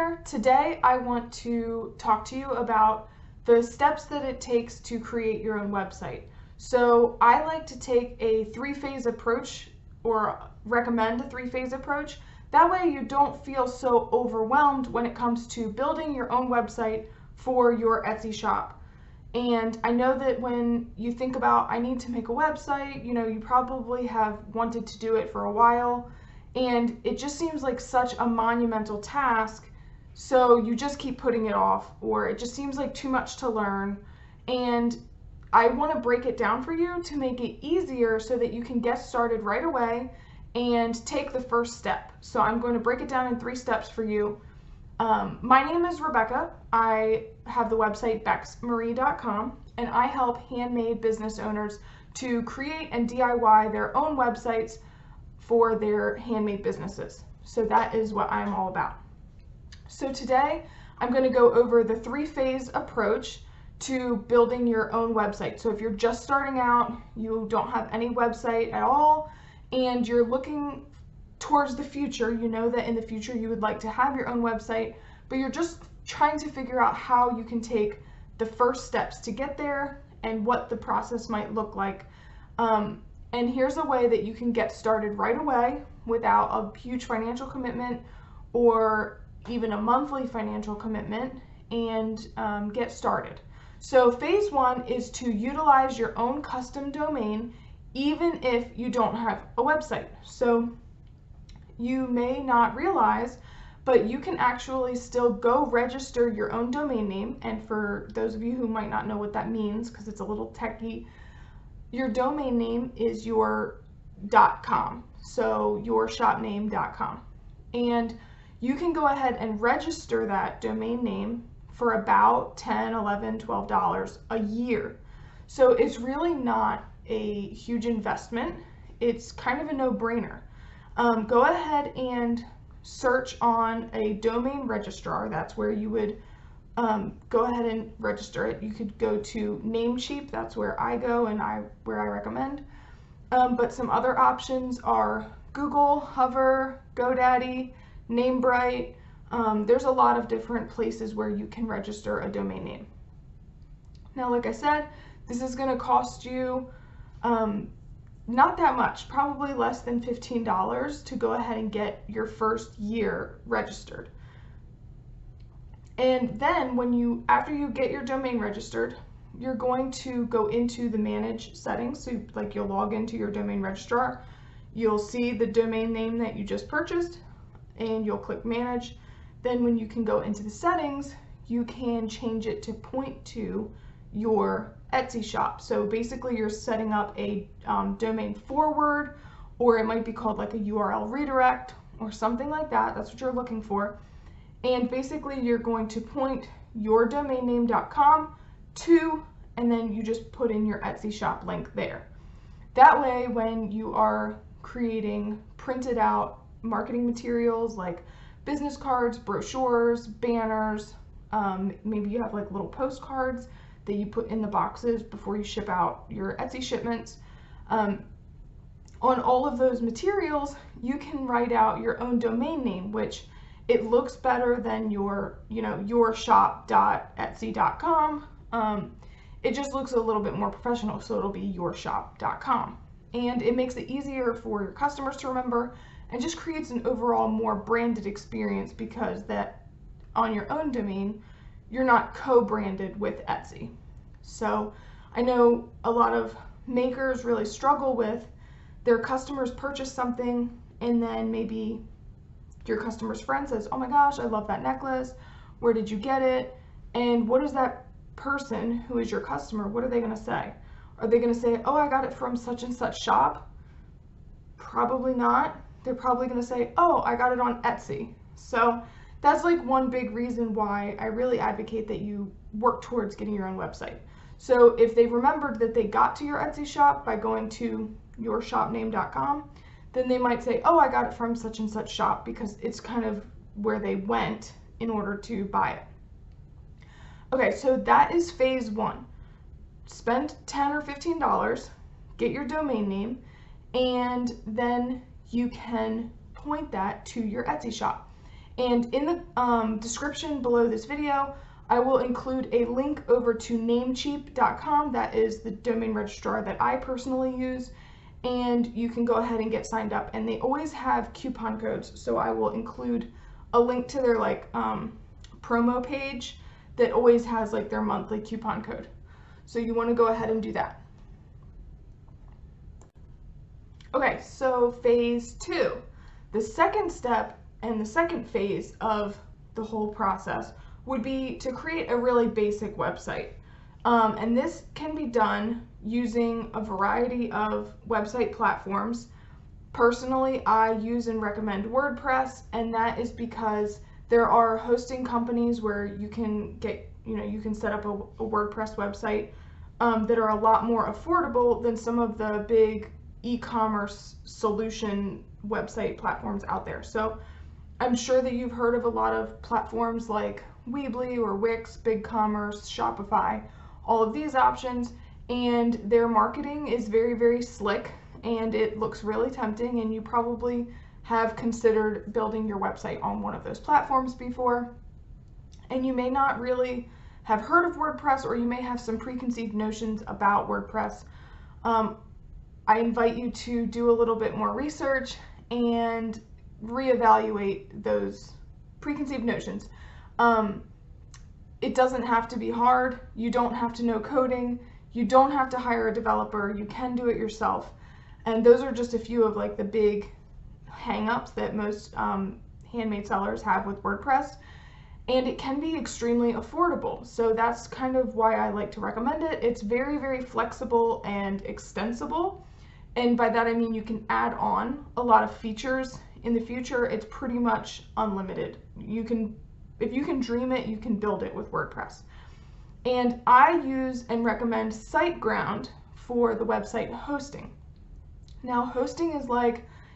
there. Today I want to talk to you about the steps that it takes to create your own website. So I like to take a three-phase approach, or recommend a three-phase approach. That way you don't feel so overwhelmed when it comes to building your own website for your Etsy shop. And I know that when you think about, I need to make a website, you probably have wanted to do it for a while, and it just seems like such a monumental task, so you just keep putting it off, or it just seems like too much to learn. And I want to break it down for you to make it easier so that you can get started right away and take the first step. So I'm going to break it down in 3 steps for you. My name is Rebecca. I have the website bexmarie.com, and I help handmade business owners to create and DIY their own websites for their handmade businesses. So that is what I'm all about. So today I'm going to go over the 3-phase approach to building your own website. So if you're just starting out, you don't have any website at all, and you're looking towards the future, you know that in the future you would like to have your own website, but you're just trying to figure out how you can take the first steps to get there and what the process might look like. And here's a way that you can get started right away without a huge financial commitment or even a monthly financial commitment, and get started. So phase 1 is to utilize your own custom domain even if you don't have a website. So you may not realize, but you can actually still go register your own domain name. And for those of you who might not know what that means, because it's a little techy, your domain name is your .com, so yourshopname.com. And you can go ahead and register that domain name for about $10, $11, $12 a year. So it's really not a huge investment. It's kind of a no-brainer. Go ahead and search on a domain registrar. That's where you would go ahead and register it. You could go to Namecheap. That's where I go and where I recommend. But some other options are Google, Hover, GoDaddy, Namebrite. There's a lot of different places where you can register a domain name. Now, like I said, this is going to cost you not that much, probably less than $15 to go ahead and get your first year registered. And then after you get your domain registered, you're going to go into the manage settings. So you'll log into your domain registrar, you'll see the domain name that you just purchased, and you'll click manage. Then when you can go into the settings, you can change it to point to your Etsy shop. So basically you're setting up a domain forward, or it might be called like a URL redirect or something like that. That's what you're looking for. And basically you're going to point your domainname.com to, and then you just put in your Etsy shop link there. That way, when you are creating printed out marketing materials like business cards, brochures, banners, maybe you have like little postcards that you put in the boxes before you ship out your Etsy shipments. On all of those materials, you can write out your own domain name, which it looks better than your shop.etsy.com. It just looks a little bit more professional, so it'll be yourshop.com. And it makes it easier for your customers to remember, and just creates an overall more branded experience, because that on your own domain, you're not co-branded with Etsy. So I know a lot of makers really struggle with their customers purchase something, and then maybe your customer's friend says, oh my gosh, I love that necklace. Where did you get it? And what is that person who is your customer, what are they going to say? Are they going to say, oh, I got it from such and such shop? Probably not. They're probably going to say, oh, I got it on Etsy. So that's like one big reason why I really advocate that you work towards getting your own website. So if they remembered that they got to your Etsy shop by going to yourshopname.com, then they might say, oh, I got it from such and such shop, because it's kind of where they went in order to buy it. Okay, so that is phase 1. Spend $10 or $15, get your domain name, and then you can point that to your Etsy shop. And in the description below this video, I will include a link over to namecheap.com. That is the domain registrar that I personally use. And you can go ahead and get signed up. And they always have coupon codes. So I will include a link to their promo page that always has their monthly coupon code. So you want to go ahead and do that. Okay, so phase 2. The second step and the second phase of the whole process would be to create a really basic website. And this can be done using a variety of website platforms. Personally, I use and recommend WordPress, and that is because there are hosting companies where you can get, you can set up a WordPress website that are a lot more affordable than some of the big e-commerce solution website platforms out there. So I'm sure that you've heard of a lot of platforms like Weebly or Wix, BigCommerce, Shopify, all of these options, and their marketing is very, very slick and it looks really tempting, and you probably have considered building your website on one of those platforms before, and you may not really have heard of WordPress, or you may have some preconceived notions about WordPress. I invite you to do a little bit more research and reevaluate those preconceived notions. It doesn't have to be hard. You don't have to know coding. You don't have to hire a developer. You can do it yourself. And those are just a few of the big hang-ups that most handmade sellers have with WordPress. And it can be extremely affordable. So that's kind of why I like to recommend it. It's very, very flexible and extensible. And by that I mean you can add on a lot of features in the future. It's pretty much unlimited. If you can dream it, you can build it with WordPress. And I use and recommend SiteGround for the website hosting. Now, hosting is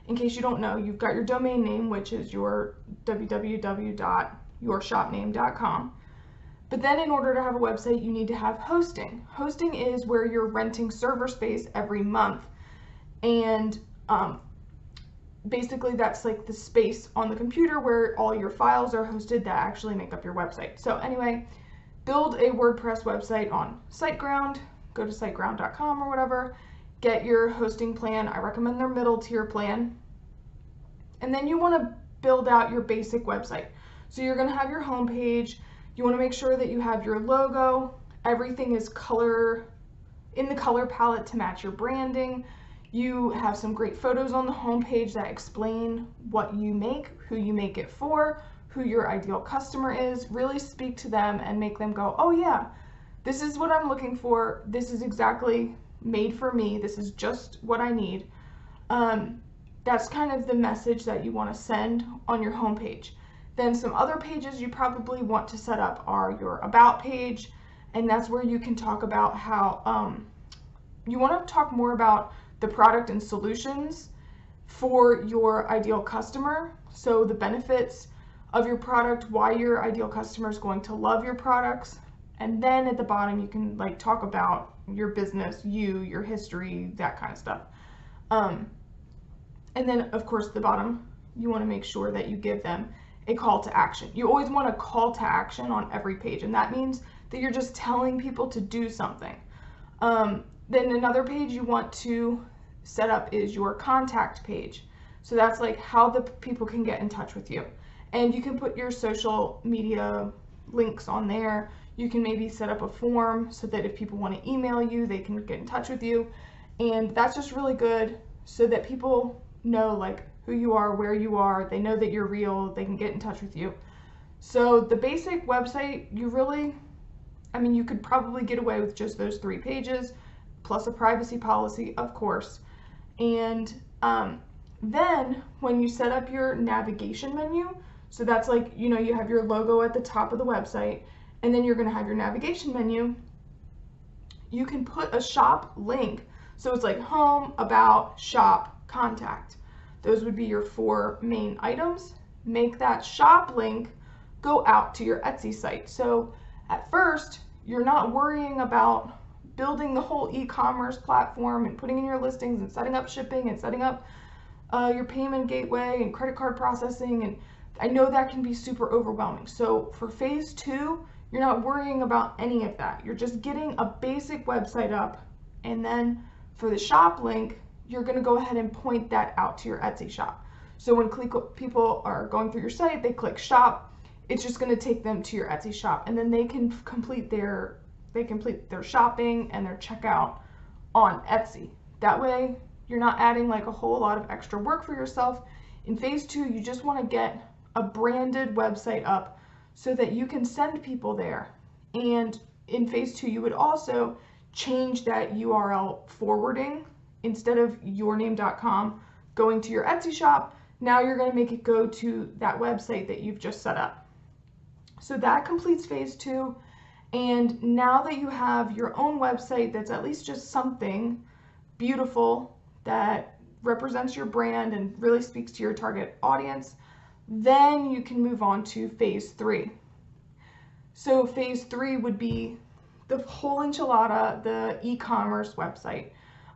in case you don't know, you've got your domain name, which is your www.yourshopname.com. But then in order to have a website, you need to have hosting. Hosting is where you're renting server space every month. And basically that's the space on the computer where all your files are hosted that actually make up your website. So anyway, build a WordPress website on SiteGround. Go to siteground.com or whatever. Get your hosting plan. I recommend their middle tier plan. And then you want to build out your basic website. So you're going to have your home page. You want to make sure that you have your logo. Everything is in the color palette to match your branding. You have some great photos on the home page that explain what you make, who you make it for, who your ideal customer is. Really speak to them and make them go, oh yeah, this is what I'm looking for. This is exactly made for me. This is just what I need. That's kind of the message that you want to send on your home page. Then some other pages you probably want to set up are your About page, and that's where you can talk about how you want to talk more about the product and solutions for your ideal customer. So the benefits of your product, why your ideal customer is going to love your products. And then at the bottom, you can talk about your business, your history, that kind of stuff. And then of course, the bottom, you want to make sure that you give them a call to action. You always want a call to action on every page. And that means that you're just telling people to do something. Then another page you want to set up is your contact page. So that's how the people can get in touch with you. And you can put your social media links on there. You can maybe set up a form so that if people want to email you, they can get in touch with you. And that's just really good so that people know who you are, where you are, they know that you're real, they can get in touch with you. So the basic website, you could probably get away with just those 3 pages, plus a privacy policy, of course. And then when you set up your navigation menu, so that's you have your logo at the top of the website, and then you're going to have your navigation menu, you can put a shop link. So it's home, about, shop, contact. Those would be your 4 main items. Make that shop link go out to your Etsy site. So at first, you're not worrying about building the whole e-commerce platform and putting in your listings and setting up shipping and setting up your payment gateway and credit card processing, and I know that can be super overwhelming. So for phase 2, you're not worrying about any of that. You're just getting a basic website up, and then for the shop link, you're going to go ahead and point that out to your Etsy shop. So when people are going through your site, they click shop, it's just going to take them to your Etsy shop, and then they can complete their shopping and their checkout on Etsy. That way you're not adding like a whole lot of extra work for yourself. In phase 2, you just want to get a branded website up so that you can send people there. And in phase 2, you would also change that URL forwarding. Instead of yourname.com going to your Etsy shop, now you're going to make it go to that website that you've just set up. So that completes phase 2. And now that you have your own website that's at least just something beautiful that represents your brand and really speaks to your target audience, then you can move on to phase 3. So phase 3 would be the whole enchilada, the e-commerce website.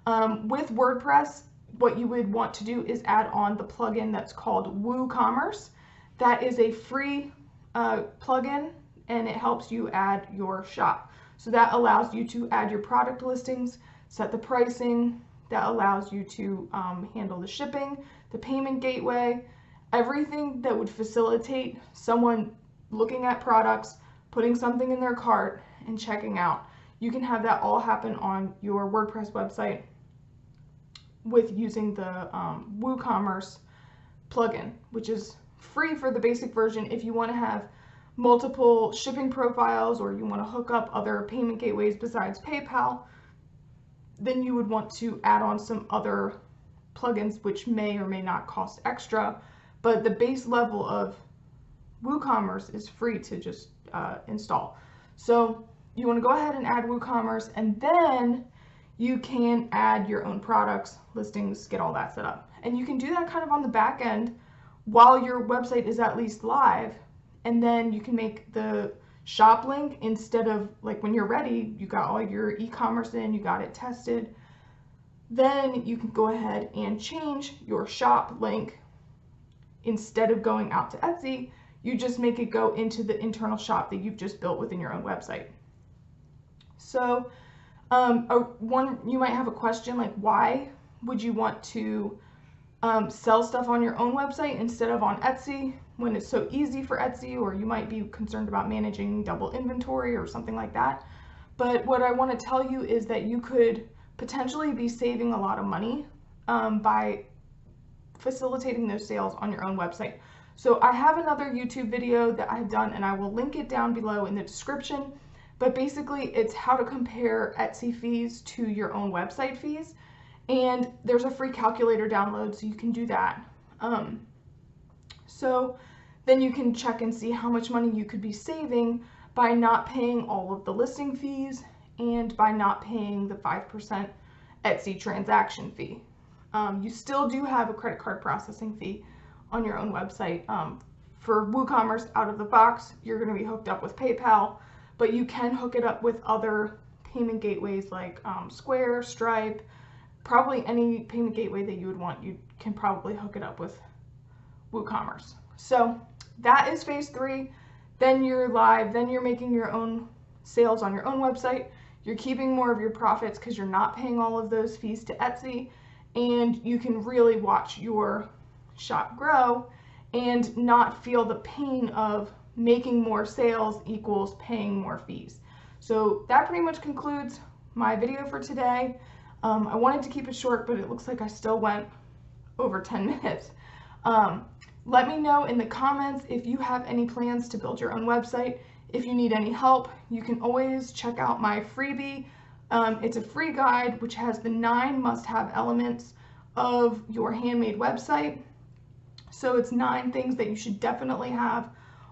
With WordPress, what you would want to do is add on the plugin that's called WooCommerce. That is a free plugin, and it helps you add your shop. So that allows you to add your product listings, set the pricing, that allows you to handle the shipping, the payment gateway, everything that would facilitate someone looking at products, putting something in their cart, and checking out. You can have that all happen on your WordPress website with using the WooCommerce plugin, which is free for the basic version. If you want to have multiple shipping profiles or you want to hook up other payment gateways besides PayPal, then you would want to add on some other plugins which may or may not cost extra, but the base level of WooCommerce is free to just install. So you want to go ahead and add WooCommerce, and then you can add your own products, listings, get all that set up. And you can do that kind of on the back end while your website is at least live, and then you can make the shop link, instead of like when you're ready, you got all your e-commerce in, you got it tested, then you can go ahead and change your shop link. Instead of going out to Etsy, you just make it go into the internal shop that you've just built within your own website. So you might have a question like, why would you want to sell stuff on your own website instead of on Etsy when it's so easy for Etsy? Or you might be concerned about managing double inventory or something like that. But what I want to tell you is that you could potentially be saving a lot of money by facilitating those sales on your own website. So I have another YouTube video that I've done, and I will link it down below in the description. But basically, it's how to compare Etsy fees to your own website fees. And there's a free calculator download, so you can do that. So then you can check and see how much money you could be saving by not paying all of the listing fees and by not paying the 5% Etsy transaction fee. You still do have a credit card processing fee on your own website. For WooCommerce, out of the box, you're going to be hooked up with PayPal, but you can hook it up with other payment gateways like Square, Stripe, probably any payment gateway that you would want. You can probably hook it up with WooCommerce. So that is phase 3. Then you're live, then you're making your own sales on your own website. You're keeping more of your profits because you're not paying all of those fees to Etsy, and you can really watch your shop grow and not feel the pain of making more sales equals paying more fees. So that pretty much concludes my video for today. I wanted to keep it short, but it looks like I still went over 10 minutes. Let me know in the comments if you have any plans to build your own website. If you need any help, you can always check out my freebie. It's a free guide which has the 9 must-have elements of your handmade website. So it's 9 things that you should definitely have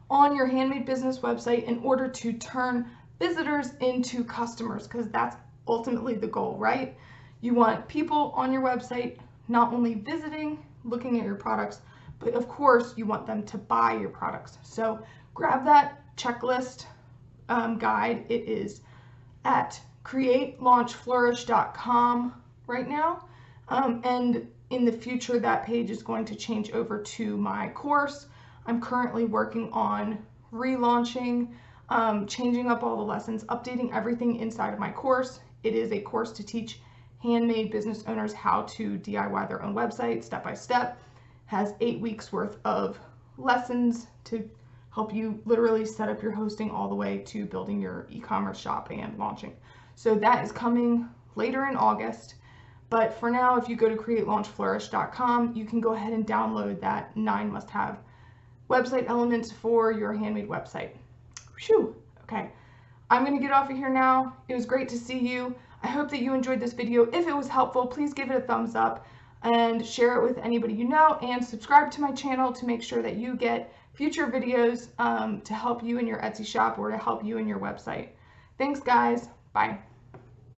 on your handmade business website in order to turn visitors into customers, because that's ultimately the goal, right? You want people on your website not only visiting, looking at your products, but of course you want them to buy your products. So grab that checklist guide. It is at createlaunchflourish.com right now. And in the future, that page is going to change over to my course. I'm currently working on relaunching, changing up all the lessons, updating everything inside of my course. It is a course to teach handmade business owners how to DIY their own website step by step. Has 8 weeks worth of lessons to help you literally set up your hosting all the way to building your e-commerce shop and launching. So that is coming later in August. But for now, if you go to createlaunchflourish.com, you can go ahead and download that 9 must-have website elements for your handmade website. Whew. Okay, I'm going to get off of here now. It was great to see you. I hope that you enjoyed this video. If it was helpful, please give it a thumbs up and share it with anybody you know, and subscribe to my channel to make sure that you get future videos to help you in your Etsy shop or to help you in your website. Thanks, guys. Bye.